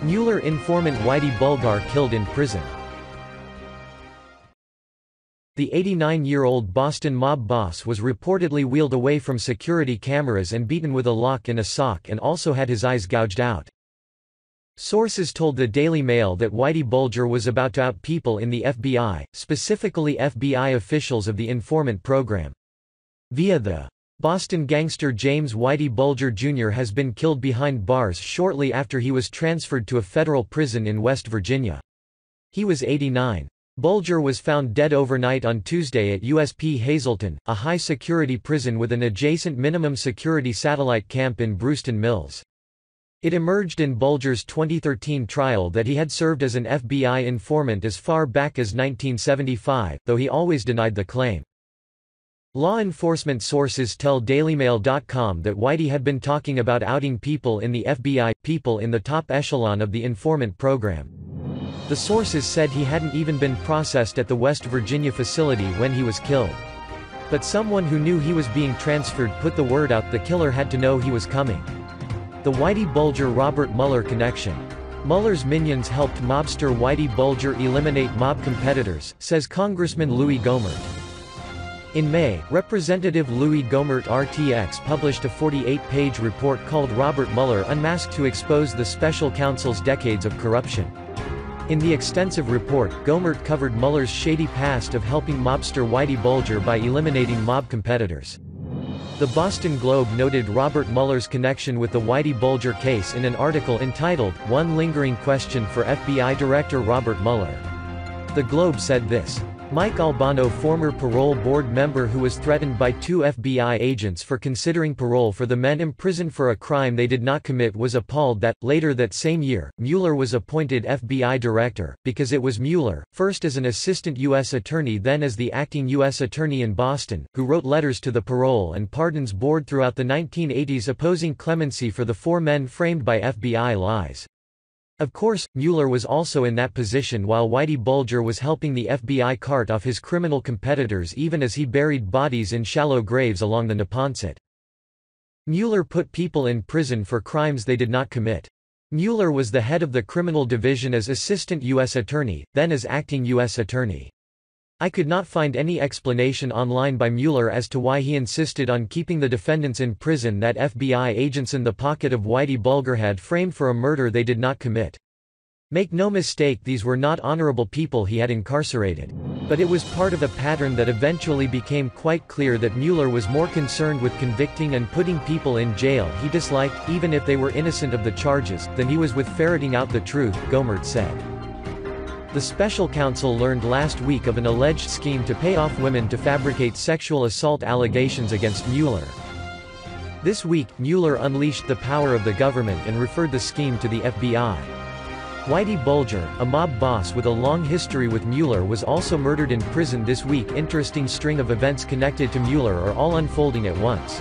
Mueller Informant Whitey Bulgar killed in prison. The 89-year-old Boston mob boss was reportedly wheeled away from security cameras and beaten with a lock in a sock and also had his eyes gouged out. Sources told the Daily Mail that Whitey Bulger was about to out people in the FBI, specifically FBI officials of the informant program. Via the Boston gangster James Whitey Bulger Jr. has been killed behind bars shortly after he was transferred to a federal prison in West Virginia. He was 89. Bulger was found dead overnight on Tuesday at USP Hazelton, a high-security prison with an adjacent minimum security satellite camp in Bruceton Mills. It emerged in Bulger's 2013 trial that he had served as an FBI informant as far back as 1975, though he always denied the claim. Law enforcement sources tell DailyMail.com that Whitey had been talking about outing people in the FBI, people in the top echelon of the informant program. The sources said he hadn't even been processed at the West Virginia facility when he was killed. But someone who knew he was being transferred put the word out the killer had to know he was coming. The Whitey Bulger-Robert Mueller connection. Mueller's minions helped mobster Whitey Bulger eliminate mob competitors, says Congressman Louis Gohmert. In May, Representative Louis Gohmert RTX published a 48-page report called Robert Mueller Unmasked to expose the special counsel's decades of corruption. In the extensive report, Gohmert covered Mueller's shady past of helping mobster Whitey Bulger by eliminating mob competitors. The Boston Globe noted Robert Mueller's connection with the Whitey Bulger case in an article entitled, "One Lingering Question for FBI Director Robert Mueller." The Globe said this: Mike Albano, former parole board member who was threatened by 2 FBI agents for considering parole for the men imprisoned for a crime they did not commit, was appalled that, later that same year, Mueller was appointed FBI director, because it was Mueller, first as an assistant U.S. attorney then as the acting U.S. attorney in Boston, who wrote letters to the Parole and Pardons Board throughout the 1980s opposing clemency for the 4 men framed by FBI lies. Of course, Mueller was also in that position while Whitey Bulger was helping the FBI cart off his criminal competitors even as he buried bodies in shallow graves along the Neponset. Mueller put people in prison for crimes they did not commit. Mueller was the head of the criminal division as assistant U.S. attorney, then as acting U.S. attorney. I could not find any explanation online by Mueller as to why he insisted on keeping the defendants in prison that FBI agents in the pocket of Whitey Bulger had framed for a murder they did not commit. Make no mistake, these were not honorable people he had incarcerated. But it was part of a pattern that eventually became quite clear that Mueller was more concerned with convicting and putting people in jail he disliked, even if they were innocent of the charges, than he was with ferreting out the truth, Gohmert said. The special counsel learned last week of an alleged scheme to pay off women to fabricate sexual assault allegations against Mueller. This week, Mueller unleashed the power of the government and referred the scheme to the FBI. Whitey Bulger, a mob boss with a long history with Mueller, was also murdered in prison this week. Interesting string of events connected to Mueller are all unfolding at once.